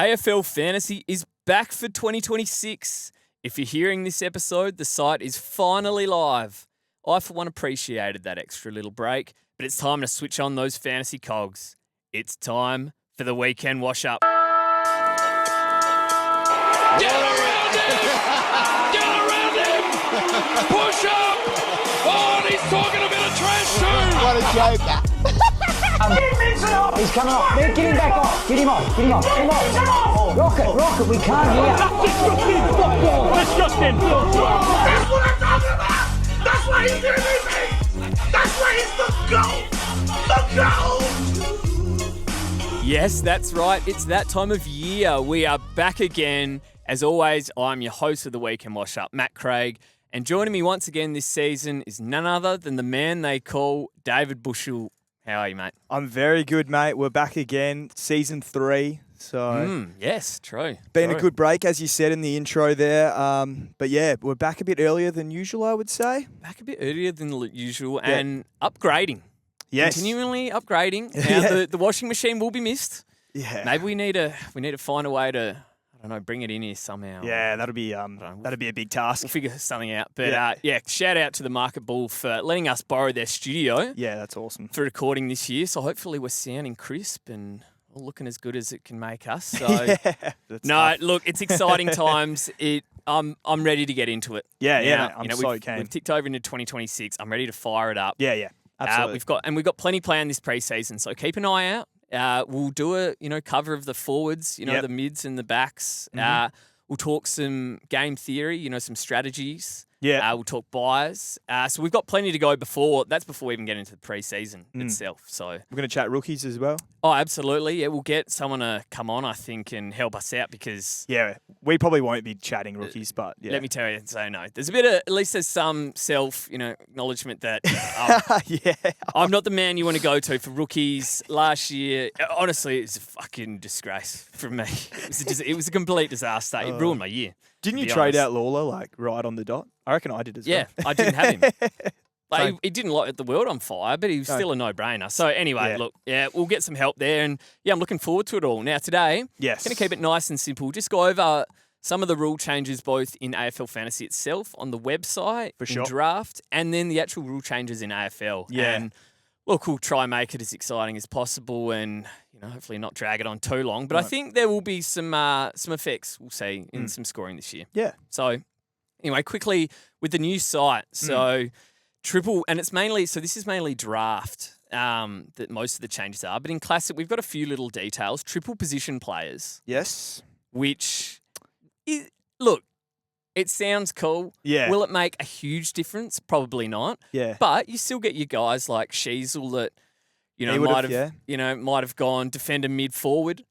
AFL Fantasy is back for 2026. If you're hearing this episode, the site is finally live. I, for one, appreciated that extra little break, but it's time to switch on those fantasy cogs. It's time for the weekend wash-up. Get around him! Get around him! Push up! Oh, and he's talking a bit of trash too! What a joker. He's coming off. Get him back off. Get him off. Get him off. Get him off. Rocket. We can't hear. That's Justin! That's what I'm talking about! That's why he's in me! That's why he's the GOAT! Yes, that's right. It's that time of year. We are back again. As always, I'm your host of the Weekend Wash-Up, Matt Craig. And joining me once again this season is none other than the man they call David Bushell. How are you, mate? I'm very good, mate. We're back again, season 3. So yes, true. Been a good break, as you said in the intro there. But yeah, we're back a bit earlier than usual, I would say. Back a bit earlier than usual and upgrading. Yes. Continually upgrading. Now the washing machine will be missed. Yeah. Maybe we need to find a way to, I don't know, bring it in here somehow. Yeah, that'd be a big task. We'll figure something out. But shout out to the Market Bull for letting us borrow their studio. Yeah, that's awesome. For recording this year. So hopefully we're sounding crisp and looking as good as it can make us. So look, it's exciting times. I'm ready to get into it. Yeah, I'm so keen. We've ticked over into 2026. I'm ready to fire it up. Yeah, absolutely. We've got plenty planned this preseason. So keep an eye out. We'll do a cover of the forwards, the mids and the backs. We'll talk some game theory, some strategies. Yeah. We'll talk buys. So we've got plenty to go before we even get into the preseason itself. So we're going to chat rookies as well. Oh, absolutely. Yeah, we'll get someone to come on, I think, and help us out because we probably won't be chatting rookies, but let me tell you, so no. There's at least there's some acknowledgement that I'm not the man you want to go to for rookies. Last year, honestly, it was a fucking disgrace from me. It was a complete disaster. It ruined my year. Didn't you trade out Lawler right on the dot? I reckon I did as well. Yeah, I didn't have him. He didn't light the world on fire, but he was still a no-brainer. So anyway, we'll get some help there. And I'm looking forward to it all. Now today, going to keep it nice and simple. Just go over some of the rule changes both in AFL Fantasy itself on the website, in draft, and then the actual rule changes in AFL. Yeah. And look, we'll try and make it as exciting as possible and hopefully not drag it on too long. But I think there will be some effects, we'll see, in some scoring this year. Yeah. So anyway, quickly with the new site. So triple, and this is mainly draft that most of the changes are. But in Classic, we've got a few little details. Triple position players. Yes. Which, look, it sounds cool. Yeah. Will it make a huge difference? Probably not. Yeah. But you still get your guys like Sheasel that, might have gone defender mid forward.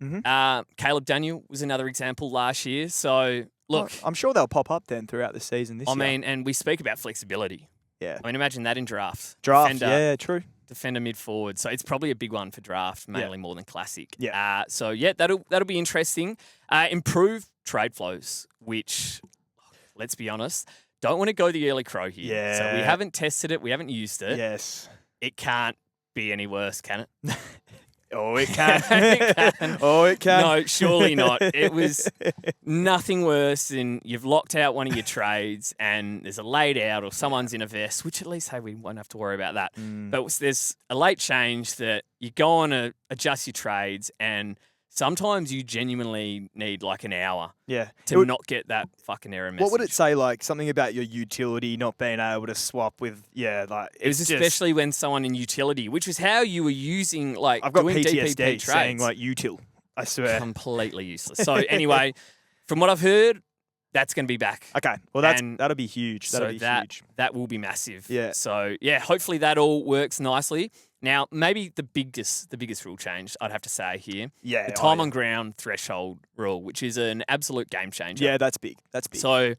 Caleb Daniel was another example last year. So look, I'm sure they'll pop up then throughout the season this year. I mean, and we speak about flexibility. Yeah. I mean, imagine that in draft. Yeah, true. Defender mid forward. So it's probably a big one for draft, mainly more than Classic. Yeah. That'll be interesting. Improve trade flows, which, let's be honest, don't want to go the early crow here. Yeah. So we haven't tested it. We haven't used it. Yes. It can't be any worse, can it? Oh, it can. It can. Oh, it can. No, surely not. It was nothing worse than you've locked out one of your trades and there's a laid out or someone's in a vest, which at least, hey, we won't have to worry about that. But there's a late change that you go on to adjust your trades and sometimes you genuinely need like an hour to not get that fucking error message. What would it say, like something about your utility not being able to swap with, it was especially when someone in utility, which was how you were using, like, I've got doing PTSD DPP saying trades. like util, I swear. Completely useless. So anyway, from what I've heard, that's going to be back. Okay, well that'll be huge. That'll be huge. That will be massive. Yeah. So hopefully that all works nicely. Now, maybe the biggest rule change I'd have to say here, the time on ground threshold rule, which is an absolute game changer. Yeah, that's big. So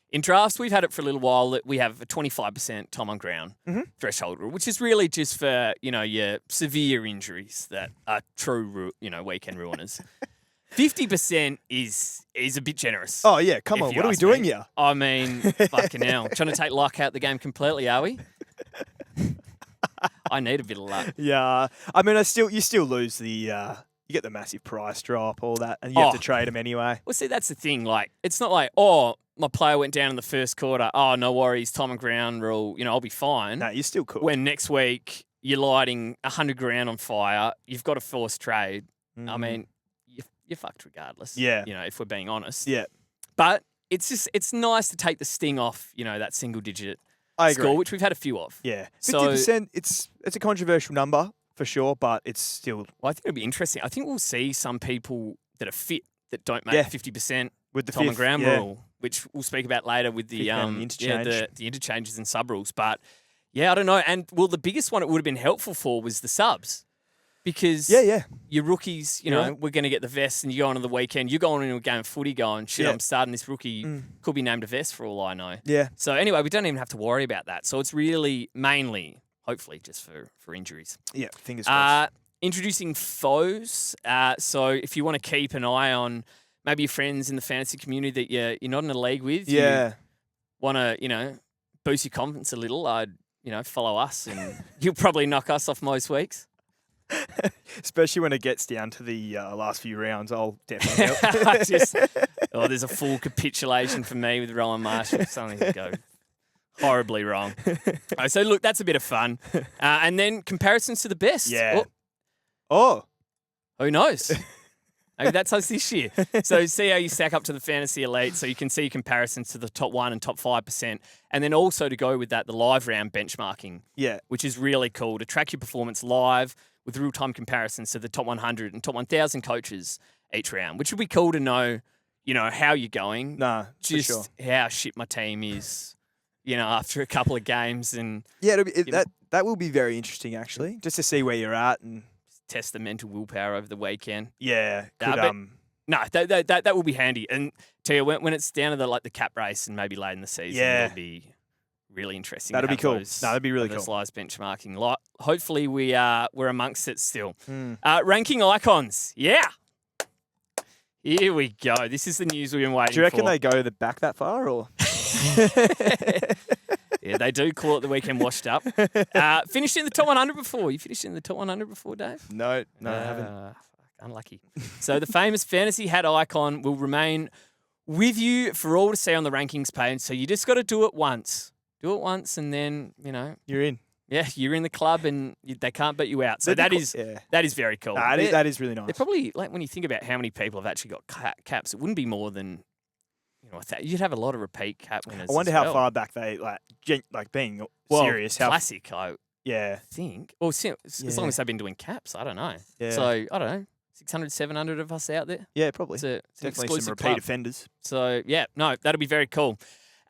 in drafts, we've had it for a little while that we have a 25% time on ground threshold rule, which is really just for, your severe injuries that are true, weekend ruiners. 50% is a bit generous. Oh, yeah, come on. What are we doing here? I mean, fucking hell. Trying to take luck out the game completely, are we? I need a bit of luck. Yeah. I mean, you still lose the You get the massive price drop, all that, and you have to trade them anyway. Well, see, that's the thing. Like, it's not like, oh, my player went down in the first quarter. Oh, no worries, time and ground rule. You know, I'll be fine. No, you're still cool. When next week you're lighting 100 grand on fire, you've got a forced trade. I mean, you're fucked regardless. Yeah. You know, if we're being honest. Yeah. But it's nice to take the sting off, you know, that single digit I agree. score, which we've had a few of. Yeah. So 50%, it's a controversial number for sure, but it's still... Well, I think it'll be interesting. I think we'll see some people that are fit that don't make 50% with the time and fifth, ground rule, which we'll speak about later with the interchange. the interchanges and sub rules. But yeah, I don't know. And well, the biggest one it would have been helpful for was the subs. Because your rookies, you know, we're going to get the vests and you go on the weekend, you're going into a game of footy going, shit, I'm starting this rookie, could be named a vest for all I know. Yeah. So anyway, we don't even have to worry about that. So it's really mainly, hopefully, just for injuries. Yeah, fingers crossed. Introducing foes. So if you want to keep an eye on maybe your friends in the fantasy community that you're not in a league with, you want to, you know, boost your confidence a little, I'd, you know, follow us and you'll probably knock us off most weeks. Especially when it gets down to the last few rounds, I'll definitely help. There's a full capitulation for me with Rowan Marshall. Something to go horribly wrong. So, look, that's a bit of fun. And then comparisons to the best. Yeah. Who knows? Maybe that's us this year. So see how you stack up to the fantasy elite so you can see comparisons to the top 1% and top 5%. And then also to go with that, the live round benchmarking. Yeah. Which is really cool to track your performance live with real-time comparisons to the top 100 and top 1,000 coaches each round, which would be cool to know, you know, how you're going. Nah, just for sure. how shit my team is, you know, after a couple of games. And yeah, that will be very interesting, actually, just to see where you're at and test the mental willpower over the weekend. Yeah. No, that will be handy. And tell you, when it's down to the cap race and maybe late in the season, it'll be really interesting. That'll be cool. That'd be really cool. Live benchmarking. Hopefully we're amongst it still. Ranking icons. Yeah. Here we go. This is the news we've been waiting for. Do you reckon they go back that far or? Yeah, they do call it the weekend washed up. Finished in the top 100 before. You finished in the top 100 before, Dave? No, I haven't. Unlucky. So the famous fantasy hat icon will remain with you for all to see on the rankings page. So you just got to do it once. Do it once and then, you know. You're in. Yeah, you're in the club and they can't beat you out. So that is very cool. That is really nice. They're probably, like, when you think about how many people have actually got caps, it wouldn't be more than, you know, you'd have a lot of repeat cap winners. I wonder how far back they, being serious. Classic, I Yeah. think. Or as long as they've been doing caps, I don't know. Yeah. So, I don't know, 600, 700 of us out there. Yeah, probably. It's definitely some repeat offenders. So, yeah, no, that'll be very cool.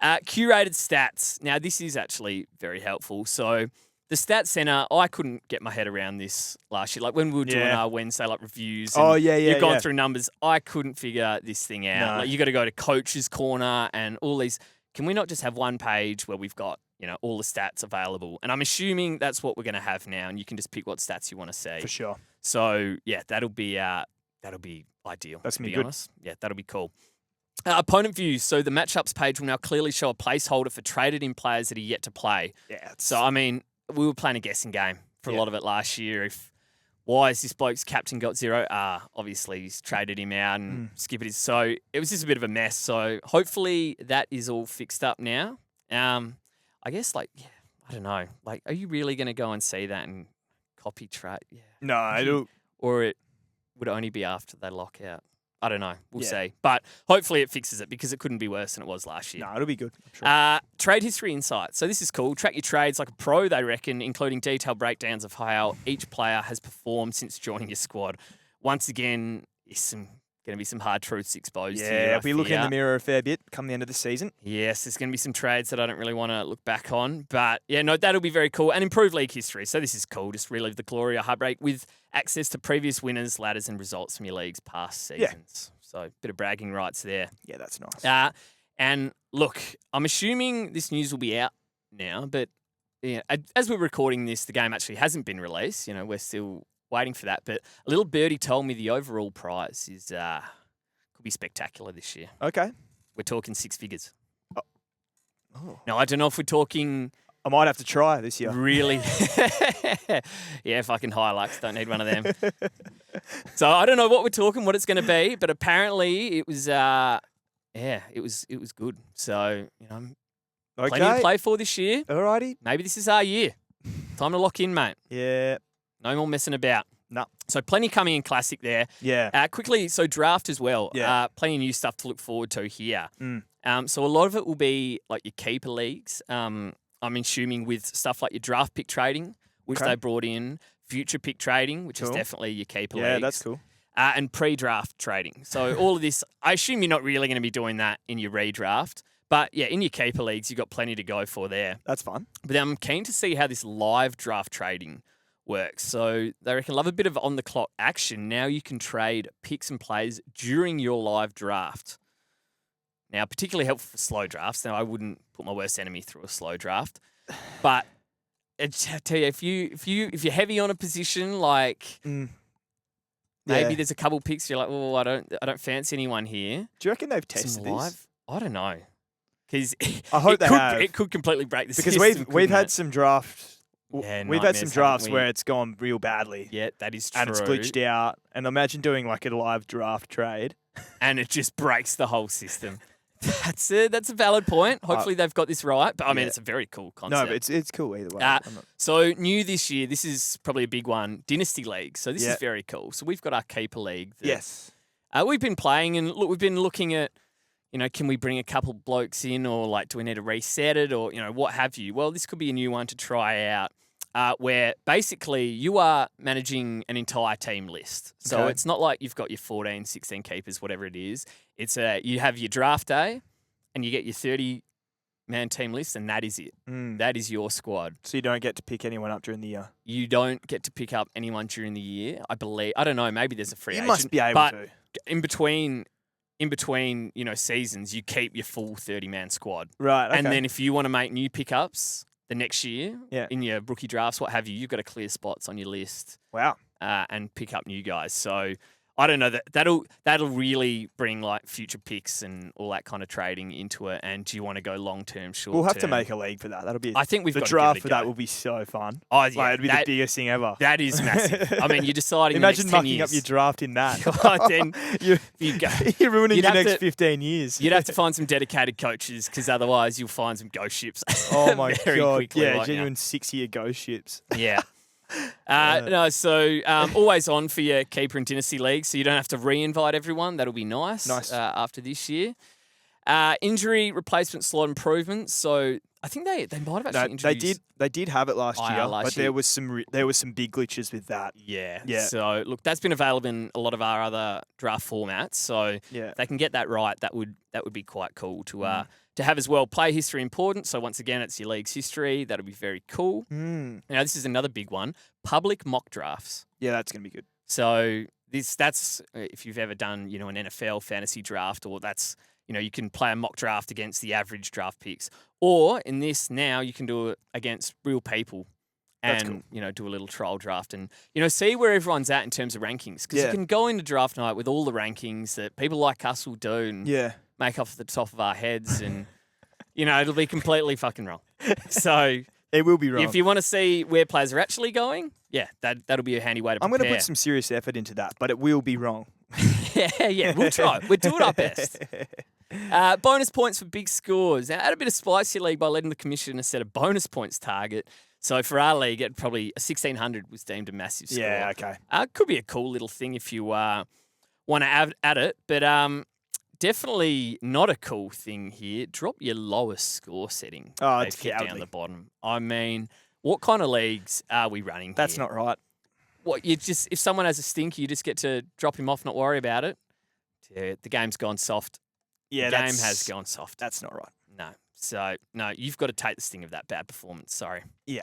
Curated stats. Now, this is actually very helpful. So, the Stats Center, I couldn't get my head around this last year. Like, when we were doing our Wednesday reviews. And you've gone through numbers. I couldn't figure this thing out. No. Like, you got to go to Coach's Corner and all these. Can we not just have one page where we've got, you know, all the stats available? And I'm assuming that's what we're going to have now, and you can just pick what stats you want to see. For sure. So, yeah, that'll be ideal. That's going to be good. Honest. Yeah, that'll be cool. Opponent views. So the matchups page will now clearly show a placeholder for traded in players that are yet to play. Yeah. So, I mean, we were playing a guessing game for a lot of it last year. Why is this bloke's captain got 0? Obviously, he's traded him out and skipped it. So it was just a bit of a mess. So hopefully that is all fixed up now. I guess, I don't know. Like, are you really going to go and see that and copy trade? Yeah. No, I don't. Or it would only be after they lock out. I don't know. We'll see. But hopefully it fixes it because it couldn't be worse than it was last year. No, it'll be good. I'm sure. Trade history insights. So this is cool. Track your trades like a pro, they reckon, including detailed breakdowns of how each player has performed since joining your squad. Once again, it's going to be some hard truths exposed here. Yeah, we'll be looking in the mirror a fair bit come the end of the season. Yes, there's going to be some trades that I don't really want to look back on. But, yeah, no, that'll be very cool. And improve league history. So this is cool. Just relive the glory of heartbreak with access to previous winners, ladders, and results from your league's past seasons. So a bit of bragging rights there. Yeah, that's nice. And look, I'm assuming this news will be out now, but as we're recording this, the game actually hasn't been released. You know, we're still waiting for that. But a little birdie told me the overall prize is could be spectacular this year. Okay. We're talking 6 figures. Oh. Now, I don't know if we're talking... I might have to try this year. Really? Yeah, fucking Hilux. Don't need one of them. So I don't know what what it's going to be, but apparently it was, it was good. So, plenty to play for this year. Alrighty. Maybe this is our year. Time to lock in, mate. Yeah. No more messing about. No. So plenty coming in classic there. Yeah. Quickly, so draft as well. Yeah. Plenty of new stuff to look forward to here. Mm. So a lot of it will be like your keeper leagues. I'm assuming with stuff like your draft pick trading, which Okay. they brought in, future pick trading, which is Cool. definitely your keeper leagues. Yeah, that's cool. And pre-draft trading. So all of this, I assume you're not really going to be doing that in your redraft. But yeah, in your keeper leagues, you've got plenty to go for there. That's fun. But I'm keen to see how this live draft trading works. So they reckon love a bit of on-the-clock action. Now you can trade picks and plays during your live draft. Now, particularly helpful for slow drafts. Now, I wouldn't put my worst enemy through a slow draft. But I tell you, if you're heavy on a position, like maybe Yeah. there's a couple picks you're like, oh, I don't fancy anyone here. Do you reckon they've Some tested live? this? I don't know. Because I hope they have. It could completely break the Because system. we've had couldn't some draft. Yeah, we've had some nightmares, drafts haven't we? where it's gone real badly. it? Yeah, that is true. And it's glitched out. And imagine doing like a live draft trade. And it just breaks the whole system. That's a valid point. Hopefully they've got this right. But I mean, yeah. it's a very cool No, concept. but it's cool either way. Uh, I'm not- So new this year, this is probably a big one, Dynasty League. So this Yeah. is very cool. So we've got our keeper league. That, yes. we've been playing and look, we've been looking at, can we bring a couple blokes in or like, do we need to reset it or, what have you? Well, this could be a new one to try out where basically you are managing an entire team list. So Okay. it's not like you've got your 14, 16 keepers, whatever it is. It's you have your draft day and you get your 30-man team list and that is it. Mm. That is your squad. So you don't get to pick anyone up during the year. You don't get to pick up anyone during the year. I believe. I don't know. Maybe there's a free You agent. must be able but to. in between, seasons, you keep your full 30-man squad. Right. Okay. And then if you want to make new pickups the next year Yeah. in your rookie drafts, what have you, you've got to clear spots on your list wow. and pick up new guys. So I don't know, that'll really bring like future picks and all that kind of trading into it. And do you want to go long term, short term? We'll have to make a league for that. That'll be. I think we've the got to draft give it for a go. that will be so fun. Oh, yeah, Like, it'd be that- the biggest thing ever. That is massive. I mean, you're deciding Imagine the next 10 mucking years. up your draft in that. Then you go. You're ruining You'd your have next to- 15 years. You'd have to find some dedicated coaches because otherwise you'll find some ghost ships. Oh my very god! quickly, Yeah, like, genuine 6-year ghost ships. Yeah. No, so always on for your keeper and dynasty league, so you don't have to re-invite everyone. That'll be nice. Nice. After this year, injury replacement slot improvements. So I think they might have actually they introduced. did have it last IR year, last but year. there was some big glitches with that. Yeah. Yeah. So look, that's been available in a lot of our other draft formats. So Yeah. if they can get that right, that would be quite cool to have as well. Play history important. So once again, it's your league's history. That'll be very cool. Mm. Now this is another big one: public mock drafts. Yeah, that's gonna be good. So that's if you've ever done, an NFL fantasy draft, or that's, you can play a mock draft against the average draft picks. Or in this now, you can do it against real people That's and, do a little trial draft and, see where everyone's at in terms of rankings. Because Yeah. you can go into draft night with all the rankings that people like us will do and Yeah. make off the top of our heads and, it'll be completely fucking wrong. So It will be wrong. if you want to see where players are actually going, yeah, that'll be a handy way to I'm prepare. going to put some serious effort into that, but it will be wrong. Yeah, we'll try. We'll do it our best. Bonus points for big scores. Now, add a bit of spice to your league by letting the commissioner set a bonus points target. So for our league, it probably a 1,600 was deemed a massive score. Yeah, okay. Could be a cool little thing if you want to add it, but definitely not a cool thing here. Drop your lowest score setting. Oh, They've it's hit down cowardly. the bottom. I mean, what kind of leagues are we running That's here? not right. What if someone has a stinker, you just get to drop him off, not worry about it. Yeah, the game's gone soft. Yeah, The game has gone soft. That's not right. No. So, no, you've got to take the sting of that bad performance. Sorry. Yeah.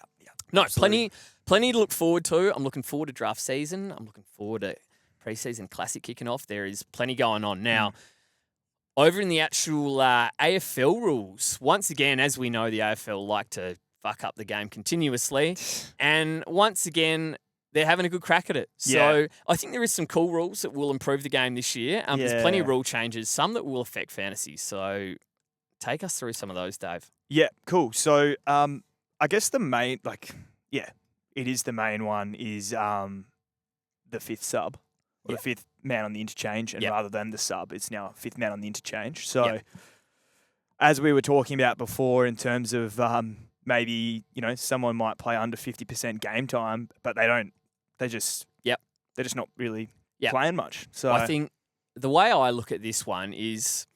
No, absolutely. plenty to look forward to. I'm looking forward to draft season. I'm looking forward to preseason classic kicking off. There is plenty going on. Now, over in the actual AFL rules, once again, as we know, the AFL like to fuck up the game continuously. And once again, they're having a good crack at it. So Yeah. I think there is some cool rules that will improve the game this year. There's plenty of Yeah. rule changes, some that will affect fantasy. So take us through some of those, Dave. Yeah, cool. So I guess the main, it is the main one is the fifth sub. or the fifth man on the interchange, and Yep. rather than the sub, it's now fifth man on the interchange. So, Yep. as we were talking about before, in terms of maybe someone might play under 50% game time, but they don't. They just they're just not really playing much. So I think the way I look at this one is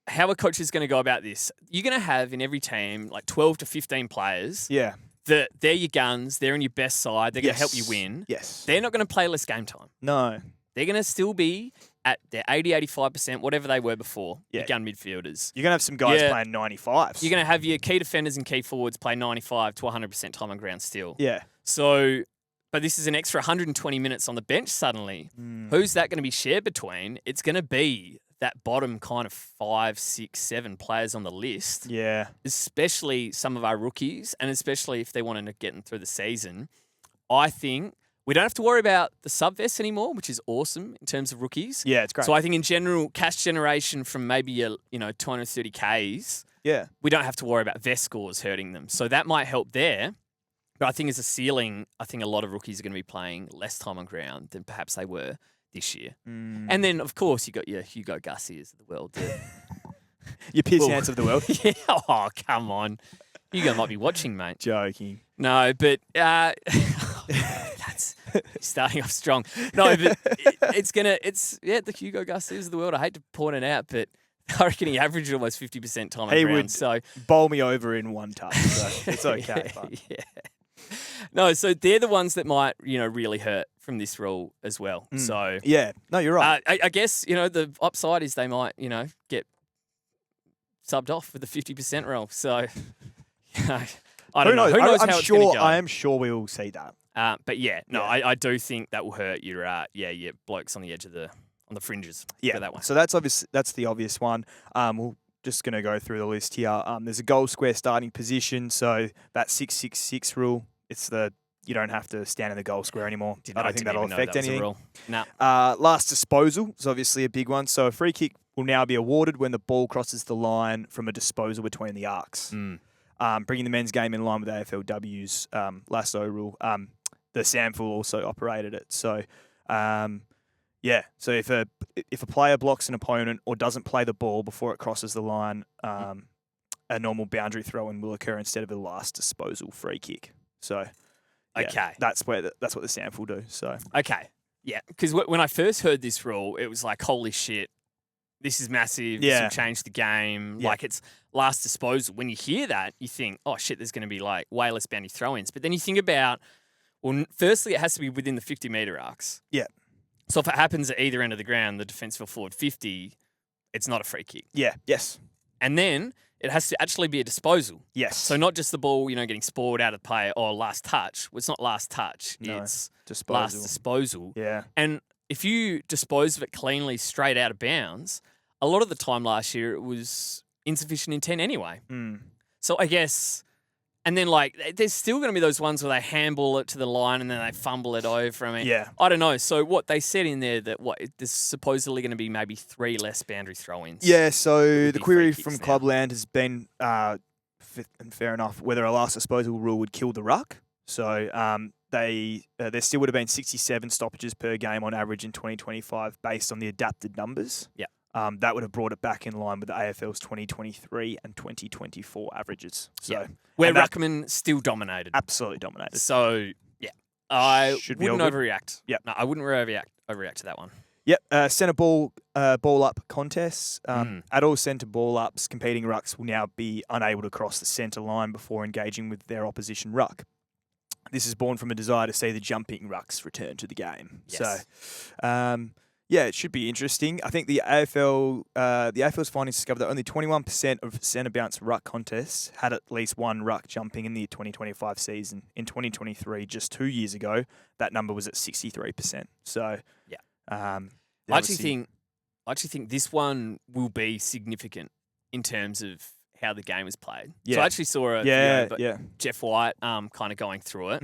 how a coach is going to go about this. You're going to have in every team like 12 to 15 players. yeah, They're your guns. They're on your best side. They're going to help you win. Yes, They're not going to play less game time. no, They're going to still be at their 80, 85%, whatever they were before, Yeah. your gun midfielders. you're gonna have some guys Yeah. playing 95s. You're going to have your key defenders and key forwards play 95 to 100% time on ground still. yeah, So, but this is an extra 120 minutes on the bench suddenly. Who's that going to be shared between? It's going to be that bottom kind of 5, 6, 7 players on the list, yeah, especially some of our rookies, and especially if they want to get them through the season. I think we don't have to worry about the sub-vests anymore, which is awesome in terms of rookies. yeah. It's great. So I think in general, cash generation from maybe your 230 Ks, yeah, we don't have to worry about vest scores hurting them. So that might help there. But I think as a ceiling, I think a lot of rookies are going to be playing less time on ground than perhaps they were this year. And then, of course, you got your Hugo Garcias of the world. your piss Well, hands of the world. Yeah. Oh, come on. Hugo might be watching, mate. Joking. No, but that's starting off strong. No, but the Hugo Garcias of the world. I hate to point it out, but I reckon he averaged almost 50% time on He ground. would So bowl me over in one touch, so it's okay. But yeah. No, so they're the ones that might, really hurt from this rule as well. So yeah, no, you're right. I guess, the upside is they might, get subbed off with the 50% rule. So, I don't know. Who knows how it's going to go? I am sure we will see that. But yeah, no, I do think that will hurt your blokes on the edge of on the fringes. Yeah, Go that way. so that's obvious. That's the obvious one. We're just going to go through the list here. There's a goal square starting position, so that 6-6-6 rule. It's you don't have to stand in the goal square anymore. I don't think that'll affect anything. No. Last disposal is obviously a big one. So a free kick will now be awarded when the ball crosses the line from a disposal between the arcs. Bringing the men's game in line with AFLW's lasso rule. The SAMFL also operated it. So, so if a player blocks an opponent or doesn't play the ball before it crosses the line, a normal boundary throw-in will occur instead of a last disposal free kick. So, Okay. that's what the SAMFL do. So, Okay. Yeah, because when I first heard this rule, it was like, holy shit, this is massive. This Yeah. will change the game. Yeah. Like, it's last disposal. When you hear that, you think, oh, shit, there's going to be like way less boundary throw-ins. But then you think about, well, firstly, it has to be within the 50-metre arcs. yeah, So if it happens at either end of the ground, the defensive or forward 50, it's not a free kick. yes, And then it has to actually be a disposal. yes. So not just the ball, getting spoiled out of play or last touch. Well, it's not last touch. No, It's disposal. last disposal. Yeah, And if you dispose of it cleanly straight out of bounds, a lot of the time last year it was insufficient intent anyway. So I guess, and then there's still going to be those ones where they handball it to the line and then they fumble it over. I mean, Yeah. I don't know. So what they said in there that there's supposedly going to be maybe 3 less boundary throw-ins. Yeah, so would the be query free from kicks now. Clubland has been, and fair enough, whether a last disposal rule would kill the ruck. So there still would have been 67 stoppages per game on average in 2025 based on the adapted numbers. Yeah. That would have brought it back in line with the AFL's 2023 and 2024 averages. So Yeah. Where and that Ruckman still dominated. absolutely dominated. So, yeah. I Should be wouldn't all good. overreact. Yep. No, I wouldn't overreact to that one. Yep, centre ball up contests. At all centre ball ups, competing rucks will now be unable to cross the centre line before engaging with their opposition ruck. This is born from a desire to see the jumping rucks return to the game. Yes. So, it should be interesting. I think the AFL's findings discovered that only 21% of centre bounce ruck contests had at least one ruck jumping in the 2025 season. In 2023, just 2 years ago, that number was at 63%. So, Yeah. I I actually think this one will be significant in terms of how the game is played. So Yeah. I actually saw a video of yeah. Jeff White kind of going through it.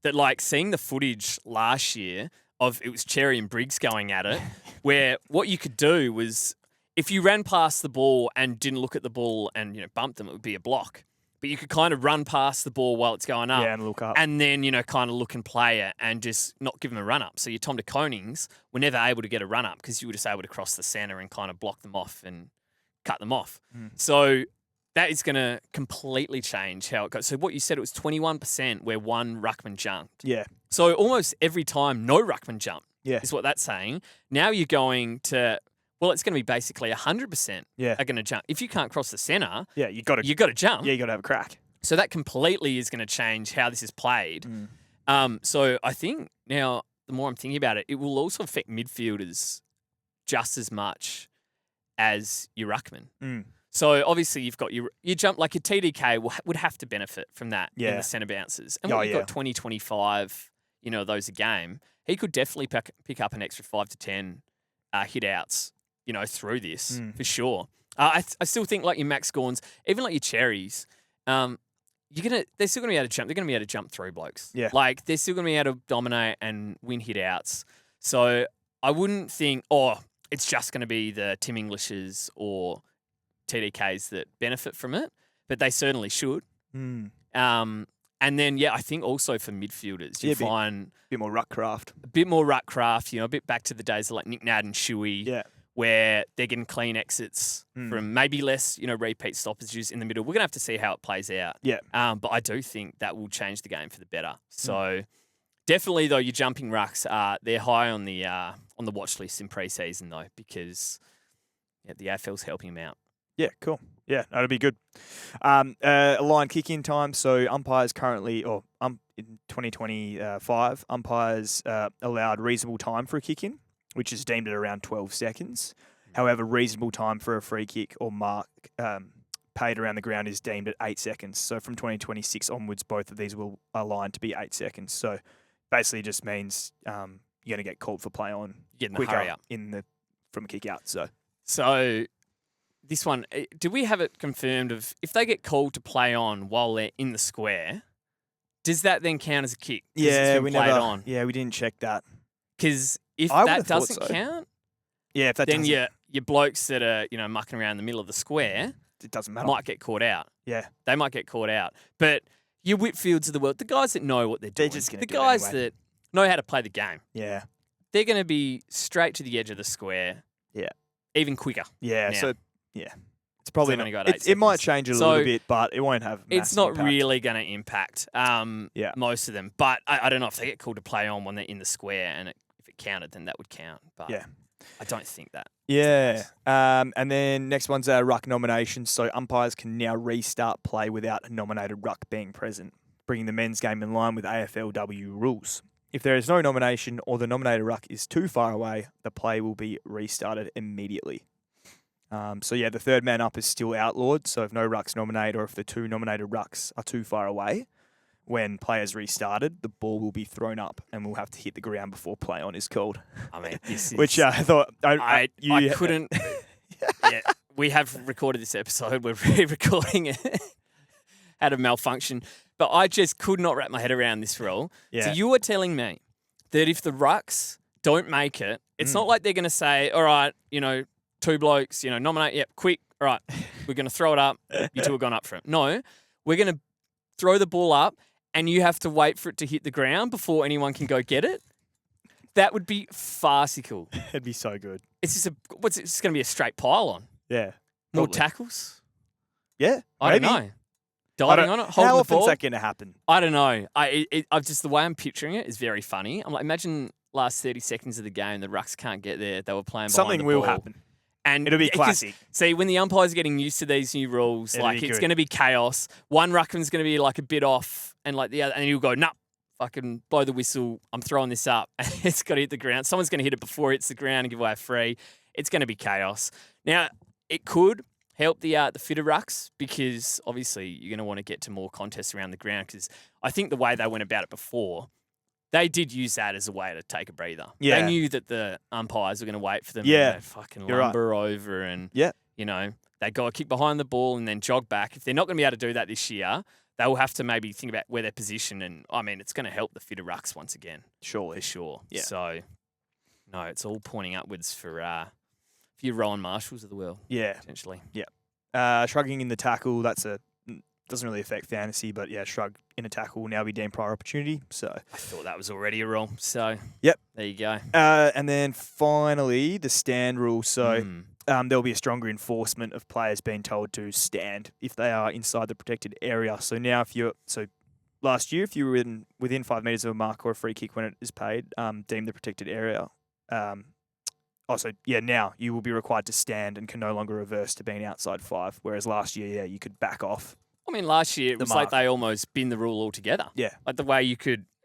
That seeing the footage last year of it was Cherry and Briggs going at it, where what you could do was if you ran past the ball and didn't look at the ball and bumped them, it would be a block. but you could kind of run past the ball while it's going up. Yeah, and look up. And then, kind of look and play it and just not give them a run up. So your Tom de Konings were never able to get a run up because you were just able to cross the centre and kind of block them off and cut them off. So that is going to completely change how it goes. So what you said, it was 21% where one ruckman jumped. Yeah. So almost every time, no ruckman jump Yeah. is what that's saying. Now you're going to, well, it's going to be basically 100% Yeah. are going to jump. If you can't cross the centre, Yeah, you got to jump. Yeah, you got to have a crack. So that completely is going to change how this is played. So I think now, the more I'm thinking about it, it will also affect midfielders just as much as your ruckman. So obviously you've got your jump, like your TDK would have to benefit from that in the centre bounces. And when you've got 20, 25, those a game, he could definitely pick up an extra 5 to 10 hit outs, through this for sure. I still think like your Max Gorns, even like your Cherries, they're still gonna be able to jump. They're gonna be able to jump through blokes. Yeah. Like they're still gonna be able to dominate and win hit outs. So I wouldn't think, it's just gonna be the Tim Englishes or TDKs that benefit from it, but they certainly should. And then, I think also for midfielders, you find a bit more ruck craft. a bit more ruck craft, a bit back to the days of like Nick Nat and Shuey, where they're getting clean exits from maybe less, repeat stoppages in the middle. We're going to have to see how it plays out. Yeah. But I do think that will change the game for the better. So definitely, though, your jumping rucks, they're high on the watch list in pre-season, though, because the AFL's helping them out. Yeah, cool. Yeah, that'll be good. A line kick-in time. So umpires currently, in 2025, umpires allowed reasonable time for a kick-in, which is deemed at around 12 seconds. However, reasonable time for a free kick or mark paid around the ground is deemed at 8 seconds. So from 2026 onwards, both of these will align to be 8 seconds. So basically, it just means you're going to get called for play on quicker hurry up from a kick out. So this one, do we have it confirmed of if they get called to play on while they're in the square, does that then count as a kick? Yeah, we never. On? Yeah, we didn't check that. Because if I that doesn't count, if that then doesn't, your blokes that are mucking around in the middle of the square, it doesn't matter. Might get caught out. Yeah, they might get caught out. But your Whitfields of the world, the guys that know what they're doing, just the guys that know how to play the game, they're going to be straight to the edge of the square. Yeah, even quicker. Yeah, now. so it's probably only not. got 8 It might seconds. change a So little bit, but it won't have. It's massive not impact. really going to impact most of them. But I don't know if they get called to play on when they're in the square, and if it counted, then that would count. But I don't think that. Yeah. And then next one's ruck nominations. So umpires can now restart play without a nominated ruck being present, bringing the men's game in line with AFLW rules. If there is no nomination or the nominated ruck is too far away, the play will be restarted immediately. The third man up is still outlawed. So if no rucks nominated or if the two nominated rucks are too far away, when players restarted, the ball will be thrown up and will have to hit the ground before play on is called. I mean, this is... Which I thought... I couldn't... we have recorded this episode. We're re-recording it. Had a malfunction. But I just could not wrap my head around this rule. Yeah. So you were telling me that if the rucks don't make it, it's not like they're going to say, all right, two blokes, nominate, quick, all right, we're going to throw it up. You two have gone up for it. No, we're going to throw the ball up and you have to wait for it to hit the ground before anyone can go get it. That would be farcical. It'd be so good. It's just it's going to be a straight pile on. Yeah. More probably. tackles? Yeah. I don't know. Diving on it, holding How the often ball? is that going to happen? I don't know. I've just the way I'm picturing it is very funny. I'm like, imagine last 30 seconds of the game, the rucks can't get there. They were playing behind Something the will ball. happen. And it'll be 'cause, classic. See, when the umpires are getting used to these new rules, It'll be it's good. going to be chaos. One ruckman's going to be like a bit off, and like the other, and you'll go, nah, fucking blow the whistle. I'm throwing this up, and it's got to hit the ground. Someone's going to hit it before it hits the ground and give away a free. It's going to be chaos. Now, it could help the fitter rucks because obviously you're going to want to get to more contests around the ground because I think the way they went about it before, they did use that as a way to take a breather. Yeah. They knew that the umpires were going to wait for them Yeah. and fucking You're right. lumber over and, Yeah. they go a kick behind the ball and then jog back. If they're not going to be able to do that this year, they will have to maybe think about where they're positioned. And, I mean, it's going to help the fitter rucks once again. Surely. For sure. Yeah. So, no, it's all pointing upwards for your Rowan Marshalls of the world. Yeah. Potentially. Yeah. Shrugging in the tackle, that's doesn't really affect fantasy, but yeah, shrug in a tackle will now be deemed prior opportunity. So I thought that was already a rule. So Yep. there you go. and then finally the stand rule. So Mm. there'll be a stronger enforcement of players being told to stand if they are inside the protected area. So now last year, if you were within 5 metres of a mark or a free kick when it is paid, deemed the protected area. Now you will be required to stand and can no longer reverse to being outside 5. Whereas last year, you could back off. I mean, last year it was like they almost binned the rule altogether. Yeah. Like the way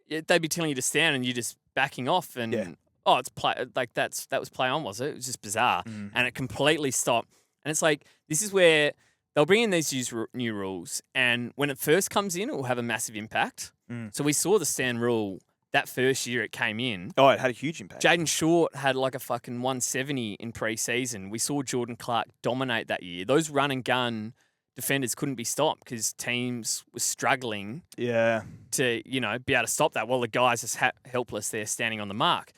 they'd be telling you to stand and you're just backing off and it's play, like that was play on, was it? It was just bizarre. And it completely stopped. And it's like, this is where they'll bring in these new rules, and when it first comes in, it will have a massive impact. So we saw the stand rule that first year it came in. Oh, it had a huge impact. Jaden Short had like a fucking 170 in pre-season. We saw Jordan Clark dominate that year. Those run and gun defenders couldn't be stopped because teams were struggling to, be able to stop that while the guys are helpless there standing on the mark.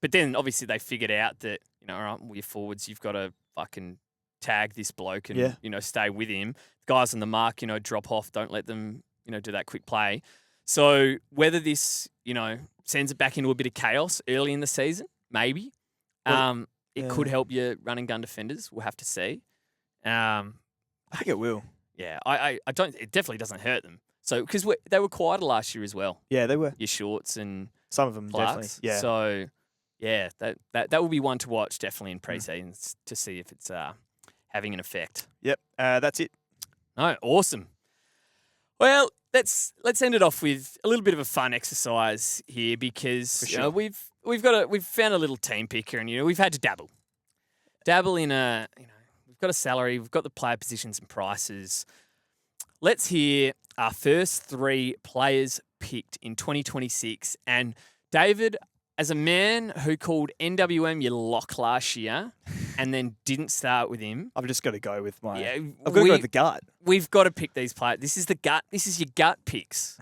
But then obviously they figured out that, all right, well, your forwards, you've got to fucking tag this bloke and, stay with him. Guys on the mark, drop off, don't let them, do that quick play. So whether this, sends it back into a bit of chaos early in the season, maybe. It could help your run and gun defenders. We'll have to see. I think it will. Yeah, I don't. It definitely doesn't hurt them. So because they were quieter last year as well. Yeah, they were. Your Shorts and some of them Clarks. definitely. Yeah. So yeah, that will be one to watch definitely in pre-season to see if it's having an effect. Yep, that's it. No, awesome. Well, let's end it off with a little bit of a fun exercise here because sure. we've found a little team picker and we've had to dabble in we've got a salary, we've got the player positions and prices. Let's hear our first 3 players picked in 2026. And David, as a man who called NWM your lock last year and then didn't start with him. I've just got to go with my... Yeah, I've got to go with the gut. We've got to pick these players. This is the gut. This is your gut picks.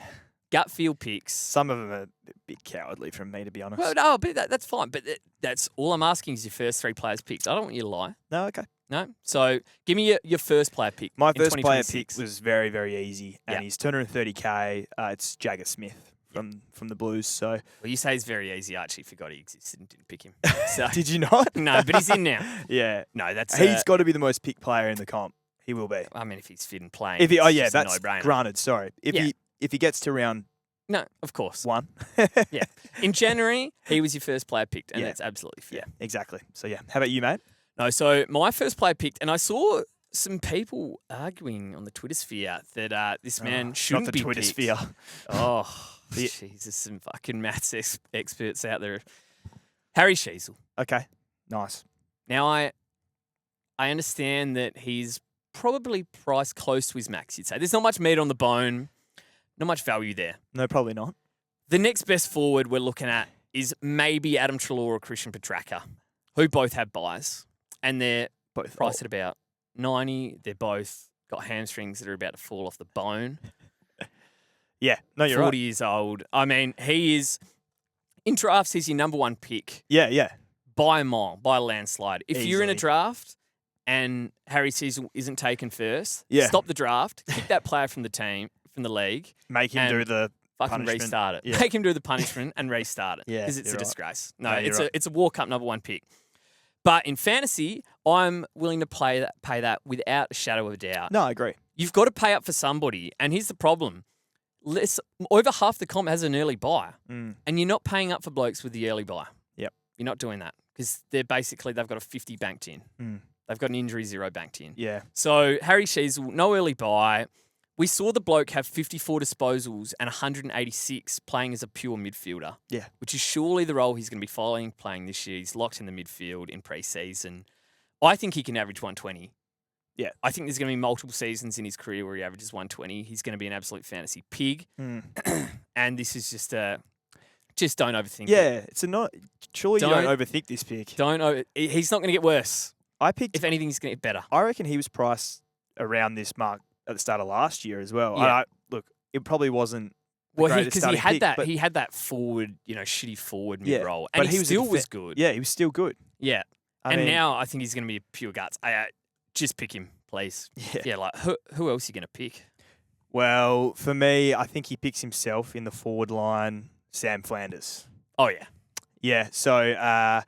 Gut feel picks. Some of them are a bit cowardly from me, to be honest. Well, no, but that's fine. But that's all I'm asking is your first 3 players picked. I don't want you to lie. No, okay. No? So give me your first player pick. My first player pick was very, very easy, and he's 230k. It's Jagger Smith from the Blues. So, well, you say he's very easy. I actually forgot he existed and didn't pick him. So, did you not? No, but he's in now. Yeah. No, that's he's got to be the most picked player in the comp. He will be. I mean, if he's fit and playing. That's a no-brainer. granted. Sorry, if he gets to round. No, of course. 1. Yeah. In January, he was your first player picked, and that's absolutely fair. Yeah, exactly. So, how about you, mate? No, so my first player picked, and I saw some people arguing on the Twitter sphere that this man shouldn't be Twitter picked. sphere. Oh, Jesus, some fucking maths experts out there. Harry Sheasel. Okay, nice. Now, I understand that he's probably priced close to his max, you'd say. There's not much meat on the bone, not much value there. No, probably not. The next best forward we're looking at is maybe Adam Treloar or Christian Petracca, who both have buys. And they're both priced at about 90. They're both got hamstrings that are about to fall off the bone. Yeah, no, you're 40 right. years old. I mean, he is, in drafts, he's your number 1 pick. Yeah. By a mile, by a landslide. If you're in a Easily. draft and Harry Sheasel isn't taken first, Yeah. stop the draft, kick that player from the team, from the league. Make him and do the fucking punishment. restart it. Yeah. Make him do the punishment and restart it. Yeah, Because it's a you're right. disgrace. No, No, you're right. it's a walk up number 1 pick. But in fantasy, I'm willing to pay that without a shadow of a doubt. No, I agree. You've got to pay up for somebody. And here's the problem. Over half the comp has an early buy. And you're not paying up for blokes with the early buy. Yep. You're not doing that. Because they've got a 50 banked in. They've got an injury 0 banked in. Yeah. So Harry Sheasel, no early buy. We saw the bloke have 54 disposals and 186 playing as a pure midfielder. Yeah. Which is surely the role he's going to be playing this year. He's locked in the midfield in pre-season. I think he can average 120. Yeah. I think there's going to be multiple seasons in his career where he averages 120. He's going to be an absolute fantasy pig. And this is just don't overthink it. Yeah, surely you don't overthink this pick. He's not going to get worse. If anything, he's going to get better. I reckon he was priced around this mark at the start of last year as well. Yeah. Look, it probably wasn't Because he had pick, he had that forward, shitty forward Yeah, mid-roll. but And he was still a was good. Yeah, he was still good. Yeah. I mean, now I think he's going to be pure guts. Just pick him, please. Yeah. Like, who else are you going to pick? Well, for me, I think he picks himself in the forward line, Sam Flanders. Oh, yeah. Yeah, so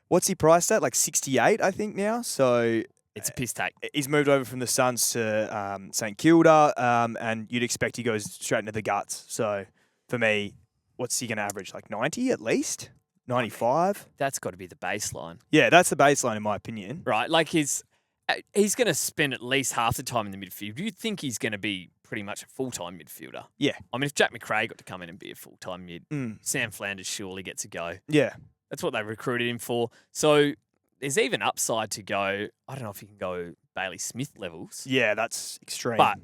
what's he priced at? Like 68, I think, now. So It's a piss take. he's moved over from the Suns to St Kilda, and you'd expect he goes straight into the guts. So for me, what's he going to average? Like 90 at least? 95? That's got to be the baseline. Yeah, that's the baseline in my opinion. Right, like he's going to spend at least half the time in the midfield. You'd think he's going to be pretty much a full-time midfielder. Yeah. I mean, if Jack McRae got to come in and be a full-time mid, Mm. Sam Flanders surely gets a go. Yeah. That's what they recruited him for. So there's even upside to go. I don't know if he can go Bailey Smith levels, Yeah, that's extreme. but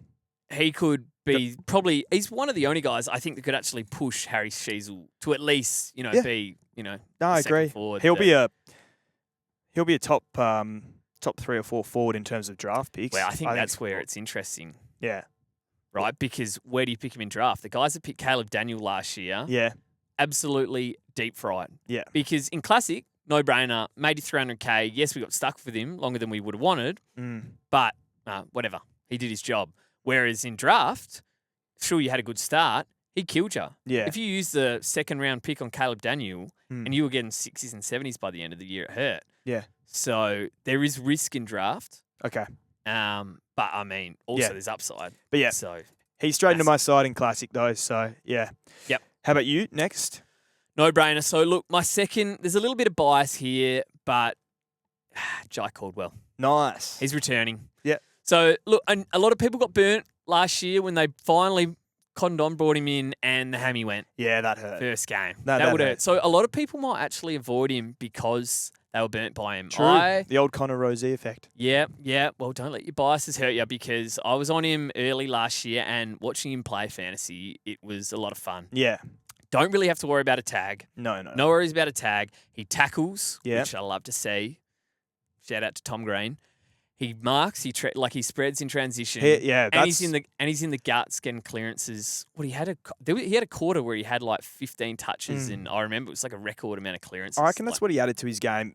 he could be probably. He's one of the only guys I think that could actually push Harry Sheasel to at least Yeah. be no, a I second agree. forward He'll that- be a top 3 or 4 forward in terms of draft picks. Well, I think that's where it's interesting, Yeah. right? Because where do you pick him in draft? The guys that picked Caleb Daniel last year, Yeah. absolutely deep fried. Yeah. Because in Classic, no brainer, made you 300K. Yes, we got stuck with him longer than we would have wanted, Mm. but whatever. He did his job. Whereas in draft, sure, you had a good start. He killed you. Yeah. If you use the second round pick on Caleb Daniel Mm. and you were getting 60s and 70s by the end of the year, it hurt. Yeah. So there is risk in draft. Okay. But I mean, also Yeah. there's upside. But yeah, So he's straight into my side in Classic though. So yeah. Yep. How about you next? no brainer. So look, my second, there's a little bit of bias here, but Jai Caldwell. Nice. He's returning. Yeah. So look, and a lot of people got burnt last year when they finally cottoned on, brought him in, and the hammy went Yeah, that hurt. first game. that that would hurt. hurt. So a lot of people might actually avoid him because they were burnt by him. True. The old Connor Rosie effect. Yeah. Well, don't let your biases hurt you because I was on him early last year and watching him play fantasy, it was a lot of fun. Yeah. Don't really have to worry about a tag. No. No worries about a tag. He tackles, Yeah. which I love to see. Shout out to Tom Green. He marks. He spreads in transition. Yeah, and he's in the guts getting clearances. What he had a quarter where he had like 15 touches, and I remember it was like a record amount of clearances. I reckon that's what he added to his game.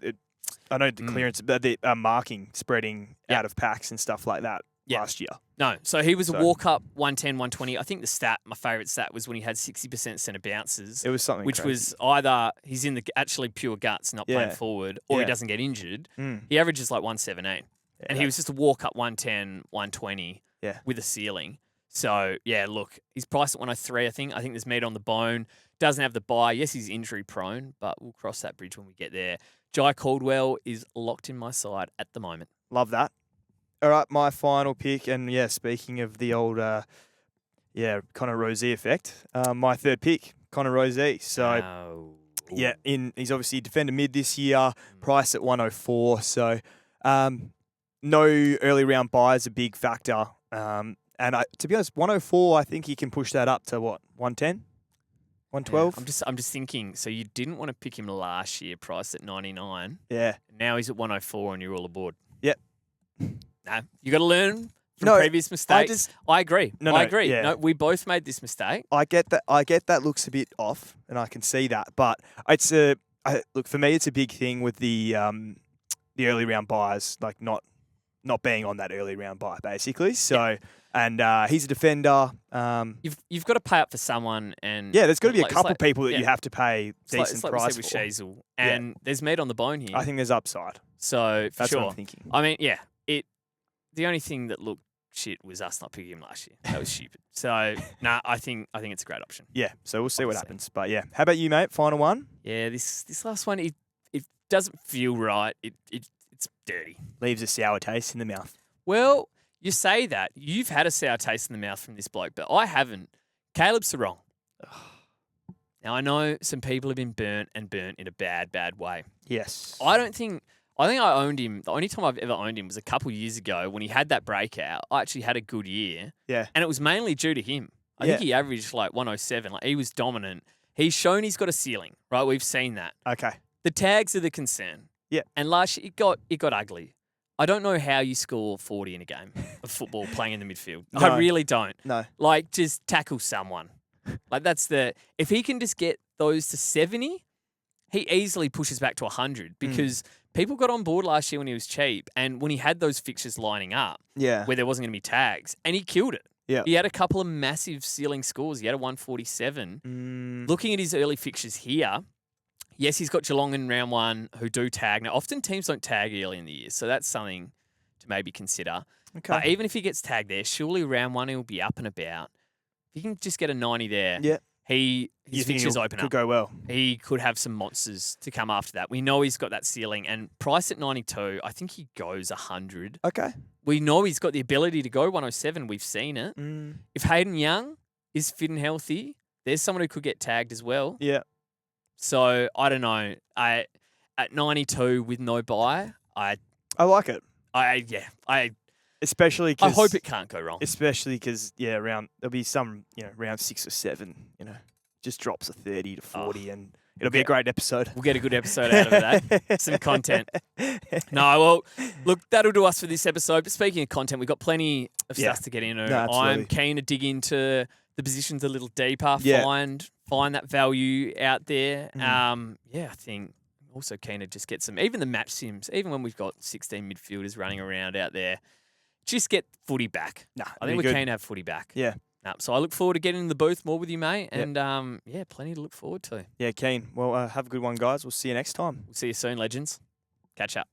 I know the clearance, but the marking, spreading Yeah. out of packs and stuff like that Yeah. last year. No, so he was So- a walk-up 110, 120. I think my favourite stat was when he had 60% centre bounces, It was something which crazy. was either he's in the actually pure guts, not playing Yeah. forward, or he Yeah. doesn't get injured. Mm. He averages like 117. And he was just a walk-up 110, 120 Yeah. with a ceiling. So, yeah, look, he's priced at 103, I think. I think there's meat on the bone. Doesn't have the buy. Yes, he's injury-prone, but we'll cross that bridge when we get there. Jai Caldwell is locked in my side at the moment. Love that. All right, my final pick, and yeah, speaking of the old, Connor Rosie effect, my third pick, Connor Rosie. So Oh. yeah, he's obviously defender mid this year, priced at 104. So no early round buy is a big factor. And to be honest, 104, I think he can push that up to what, 110, 112. I'm just thinking. So you didn't want to pick him last year, priced at 99. Yeah. Now he's at 104, and you're all aboard. Yep. No, you got to learn from No, previous mistakes. I agree. No, I no, agree. yeah. No, we both made this mistake. I get that looks a bit off, and I can see that. But it's look, for me, it's a big thing with the early round buys, like not being on that early round buy, basically. So, and he's a defender. You've got to pay up for someone, and Yeah, there's got to be a it's couple like- people that yeah. you have to pay decent it's like price we for. said with Sheasel, and there's meat on the bone here. I think there's upside. So for That's sure. what I'm thinking. I mean, yeah, the only thing that looked shit was us not picking him last year. That was stupid. So I think it's a great option. Yeah, so we'll see what Obviously. happens. But yeah, how about you, mate? Final one. Yeah, this last one it doesn't feel right. It's dirty. Leaves a sour taste in the mouth. Well, you say that you've had a sour taste in the mouth from this bloke, but I haven't. Caleb Sarong. Now I know some people have been burnt in a bad way. Yes. I think I owned him. The only time I've ever owned him was a couple years ago when he had that breakout. I actually had a good year. Yeah. And it was mainly due to him. I think he averaged like 107. Like he was dominant. He's shown he's got a ceiling, right? We've seen that. Okay. The tags are the concern. Yeah. And last year it got ugly. I don't know how you score 40 in a game of football playing in the midfield. No. I really don't. No. Like just tackle someone. Like if he can just get those to 70, he easily pushes back to 100 because people got on board last year when he was cheap and when he had those fixtures lining up Yeah. where there wasn't going to be tags and he killed it. Yeah. He had a couple of massive ceiling scores. He had a 147. Looking at his early fixtures here, yes, he's got Geelong in round 1 who do tag. Now, often teams don't tag early in the year, so that's something to maybe consider. Okay. But even if he gets tagged there, surely round 1 he'll be up and about. If he can just get a 90 there, Yeah. his You think fixtures he'll- open could up. go well. He could have some monsters to come after that. We know he's got that ceiling, and price at 92, I think he goes 100. Okay. We know he's got the ability to go 107. We've seen it. If Hayden Young is fit and healthy, there's someone who could get tagged as well. Yeah. So I don't know. At 92 with no buy, I like it. Especially I because hope it can't go wrong. Especially because there'll be some round 6 or 7 just drops a 30 to 40 and it'll be a great episode. We'll get a good episode out of that. Some content. No, well, look, that'll do us for this episode. But speaking of content, we've got plenty of stuff to get into. No, absolutely. I'm keen to dig into the positions a little deeper, Yeah. find that value out there. Mm. I think also keen to just get some, even the match sims, even when we've got 16 midfielders running around out there, just get footy back. Nah, I think be we're good. keen to have footy back. Yeah. So I look forward to getting in the booth more with you, mate. Yep. And plenty to look forward to. Yeah, keen. Well, have a good one, guys. We'll see you next time. We'll see you soon, legends. Catch up.